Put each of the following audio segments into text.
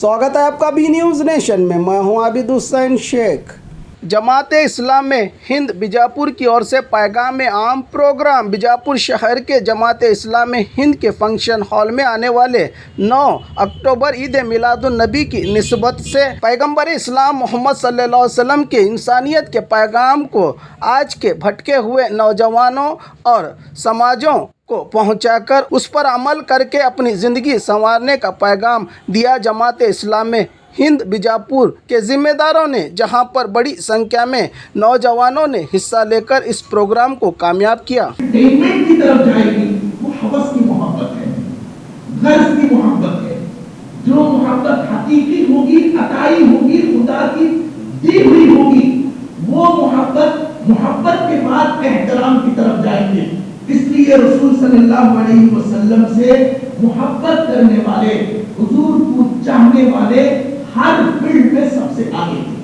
स्वागत है आपका बी न्यूज़ नेशन में। मैं हूं आबिद हुसैन शेख। जमात इस्लाम हिंद बीजापुर की ओर से पैगाम आम प्रोग्राम बीजापुर शहर के जमात इस्लाम हिंद के फंक्शन हॉल में आने वाले 9 अक्टूबर ईद मिलादुन्नबी की निस्बत से पैगंबर इस्लाम मोहम्मद सल्लल्लाहु अलैहि वसल्लम के इंसानियत के पैगाम को आज के भटके हुए नौजवानों और समाजों को पहुंचाकर उस पर अमल करके अपनी ज़िंदगी संवारने का पैगाम दिया। जमात इस्लाम हिंद बीजापुर के जिम्मेदारों ने, जहां पर बड़ी संख्या में नौजवानों ने हिस्सा लेकर इस प्रोग्राम को कामयाब किया। की तरफ जाएगी वो हवस की मोहब्बत है, गर्ज की मोहब्बत है। जो मोहब्बत हकीकी होगी, अताई होगी, खुदा की दी हुई होगी, वो मोहब्बत के बाद एहतराम की तरफ जाएंगे। इसलिए रसूल सल्लल्लाहु अलैहि वसल्लम से मोहब्बत करने वाले, हुजूर को चाहने वाले हर फील्ड में सबसे आगे थे।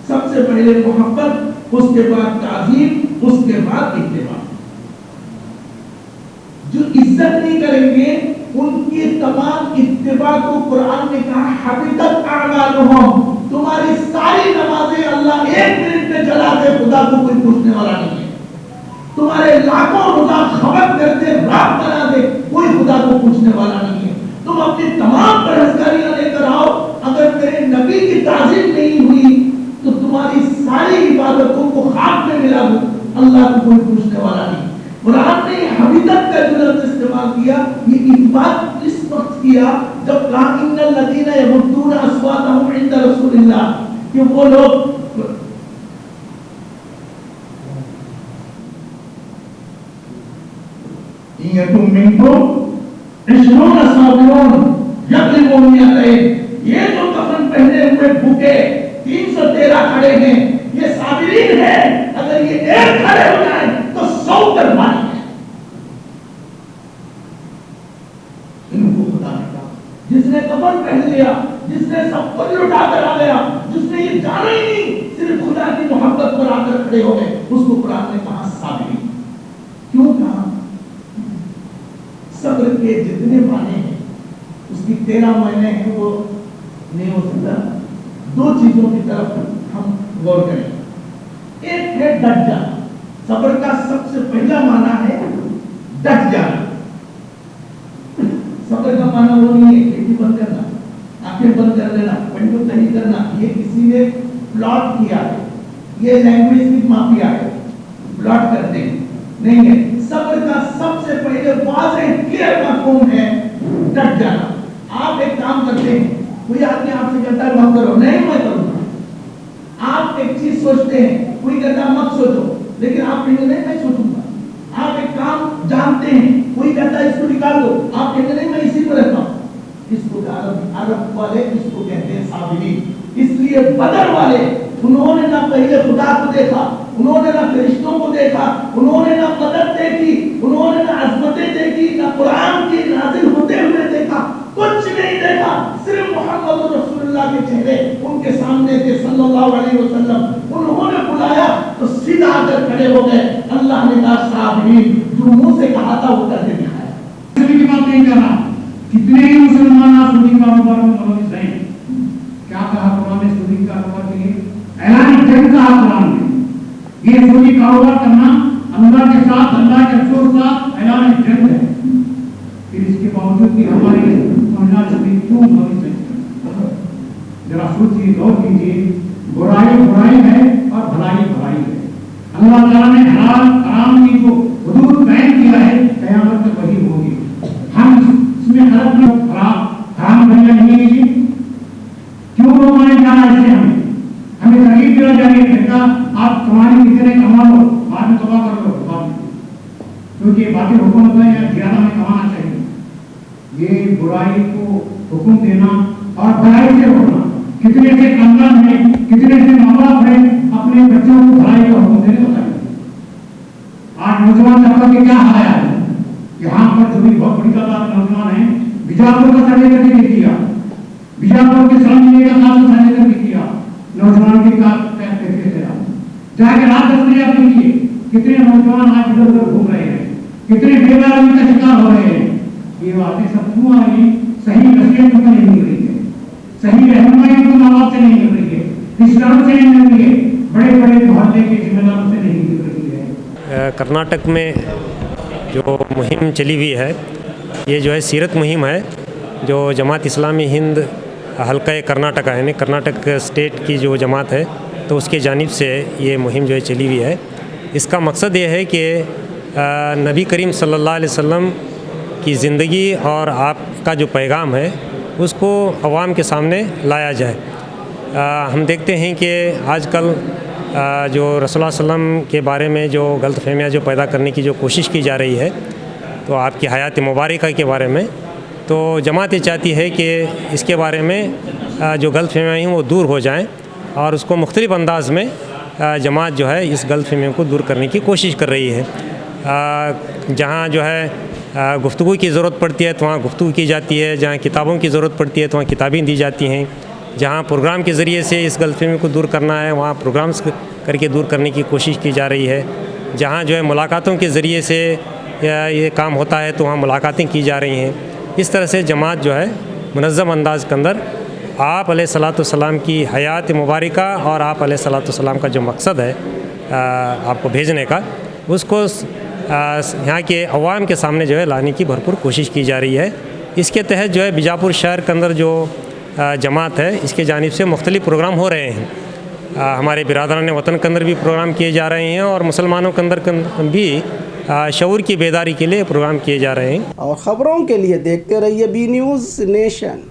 सबसे पहले मोहब्बत, उसके बाद ताज़ीम, उसके बाद इत्तिबा। जो इज्जत नहीं करेंगे उनकी तमाम इत्तिबा को कुरान ने कहा हबीतत अअमालुहुम, तुम्हारी सारी नमाजें अल्लाह 1 मिनट में जला दे, खुदा को कोई पूछने वाला नहीं है। तुम्हारे लाखों रोजा खबर कर दे, रात बना दे, कोई खुदा को पूछने वाला नहीं है। तुम अपनी तमाम परहेजगारियां लेकर आओ, अगर मेरे नबी की ताज़ीम नहीं हुई तो तुम्हारी सारी इबादतों को खाक में मिला दो, अल्लाह को कोई पूछने वाला नहीं। कुरान ने हबीतत का जो लफ्ज़ इस्तेमाल किया, ये इस बात इस वक्त किया जब कहा इन्नल लज़ीना यमुद्दूना अस्वातहुम इंदा रसूलिल्लाह, कि वो लोग ये तो कफन पहने हुए भूखे 313 खड़े हैं, ये साबिरीन है। अगर ये एक खड़े हो जाए तो 100 कुर्बानी है। इनको खुदा ने कहा, जिसने कफन पहन लिया, जिसने सब कुछ लुटा कर आ गया, जिसने ये जाना ही नहीं, सिर्फ खुदा की मोहब्बत पर आकर खड़े हो गए, उसको कुरान ने कहा साबिरीन। क्यों कहा? सब्र के जितने माने हैं उसकी 13 मायने हैं, वो नहीं हो सकता। 2 चीजों की तरफ हम गौर करें। एक है डट जाना। सब्र का सबसे पहला माना है डट जाना। सब्र का माना वो नहीं है खिड़की बंद करना, आंखें बंद कर लेना, विंडो सही करना, ये किसी ने प्लॉट किया है, ये लैंग्वेज की माफिया है, प्लॉट करते हैं, नहीं है। सब्र का सबसे पहले वाज़ेह क्लियर मफ़हूम है डट जाना। आप एक काम करते हैं, कोई आदमी आपसे कहता है मत करो, नहीं मैं करूंगा। आप एक चीज सोचते हैं, कोई कहता है मत सोचो, लेकिन आप कहेंगे नहीं मैं सोचूंगा। आप एक काम जानते हैं, कोई कहता है इसको निकाल दो, आप कहेंगे नहीं मैं इसी में रहता हूं। इसको अरब वाले इसको कहते हैं साबिरीन। इसलिए बदर वाले, उन्होंने ना पहले खुदा को देखा, उन्होंने ना फरिश्तों को देखा, उन्होंने ना मदद देखी, उन्होंने ना अज़मतें देखी, ना कुरान के नाज़िल होते हुए देखा, कुछ नहीं देखा। सिर्फ मोहम्मद रसूलुल्लाह के चेहरे उनके सामने थे सल्लल्लाहु अलैहि वसल्लम। उन्होंने बुलाया तो सीधा आकर खड़े हो गए। अल्लाह ने कहा साबिरीन, जो मुंह से कहा था वो करके दिखाया। सभी की बात नहीं कर रहा, कितने ही मुसलमान आज सूदी कारोबार में मुलविस हैं। क्या कहा कुरान ने सूदी कारोबार के लिए? ऐलान जंग कहा कुरान ने। ये सूदी कारोबार करना अल्लाह के साथ, अल्लाह के रसूल के साथ ऐलान जंग है। फिर इसके बावजूद भी हमारे महिला सभी क्यों मुलविस हैं? जरा सोचिए, गौर कीजिए। बुराई बुराई है और भलाई भलाई है। अल्लाह ताला ने हलाल हराम की जो हुदूद कायम किया है, क़यामत तक वही होगी। हम इसमें हरफ में हराम भैया नहीं लीजिए। क्यों रोकने जाना इससे हमें तकलीफ दिला जाएगी। कहता आप कमाने कितने कमा लो, बाद में तौबा कर लो, बाद में, क्योंकि बाकी हुकूमत में या ज्यादा में कमाना चाहिए। ये बुराई को हुक्म देना और भलाई से रोकना। कितने से खानदान है, कितने से माँ बाप है अपने बच्चों को भलाई का हुक्म देने होता है। आज नौजवान तबका के क्या हाल है? यहाँ पर जो भी बहुत बड़ी तादाद नौजवान है, बीजापुर का सर्वे करके भी किया, बीजापुर के सामने का खास सर्वे करके किया, नौजवान के कैसे जाके रात 10 बजे आप देखिए कितने नौजवान आज इधर उधर घूम रहे हैं, कितने बेगारी का शिकार हो रहे हैं। ये बातें सब क्यों आ रही? सही नेतृत्व में नहीं मिल रही है, सही रहनुमाई उनको नवाब से नहीं मिल रही है, रिश्तेदारों से नहीं मिल रही है, बड़े बड़े मोहल्ले के जिम्मेदारों से नहीं मिल रही है। कर्नाटक में जो मुहिम चली हुई है, ये जो है सीरत मुहिम है, जो जमात इस्लामी हिंद हल्का कर्नाटक यानी कर्नाटक स्टेट की जो जमात है, तो उसके जानिब से ये मुहिम जो है चली हुई है। इसका मकसद ये है कि नबी करीम सल्लल्लाहु अलैहि वसल्लम की ज़िंदगी और आपका जो पैगाम है उसको अवाम के सामने लाया जाए। हम देखते हैं कि आजकल जो रसूलुल्लाह सल्लम के बारे में जो गलतफहमियाँ जो पैदा करने की जो कोशिश की जा रही है, तो आपकी हयात मुबारका के बारे में, तो जमात ये चाहती है कि इसके बारे में जो गलतफहमियाँ हैं वो दूर हो जाएं और उसको मुख्तलिफ़ अंदाज में जमात जो है इस गलतफहमियों को दूर करने की कोशिश कर रही है। जहाँ जो है गुफ्तगू की ज़रूरत पड़ती है तो वहाँ गुफ्तगू की जाती है, जहाँ किताबों की ज़रूरत पड़ती है तो वहाँ किताबें दी जाती हैं, जहाँ प्रोग्राम के ज़रिए से इस गलतफहमी को दूर करना है वहाँ प्रोग्राम्स करके दूर करने की कोशिश की जा रही है, जहाँ जो है मुलाकातों के ज़रिए से ये काम होता है तो वहाँ मुलाकातें की जा रही हैं। इस तरह से जमात जो है मुनज़्ज़म अंदाज़ के अंदर आप अलैहिस्सलाम की हयात मुबारका और आप अलैहिस्सलाम का जो मकसद है आपको भेजने का, उसको यहाँ के अवाम के सामने जो है लाने की भरपूर कोशिश की जा रही है। इसके तहत जो है बीजापुर शहर के अंदर जो जमात है इसके जानिब से मुख्तलिफ़ प्रोग्राम हो रहे हैं। हमारे बिरादरान वतन के अंदर भी प्रोग्राम किए जा रहे हैं और मुसलमानों के अंदर भी शऊर की बेदारी के लिए प्रोग्राम किए जा रहे हैं। और ख़बरों के लिए देखते रहिए बी न्यूज़ नेशन।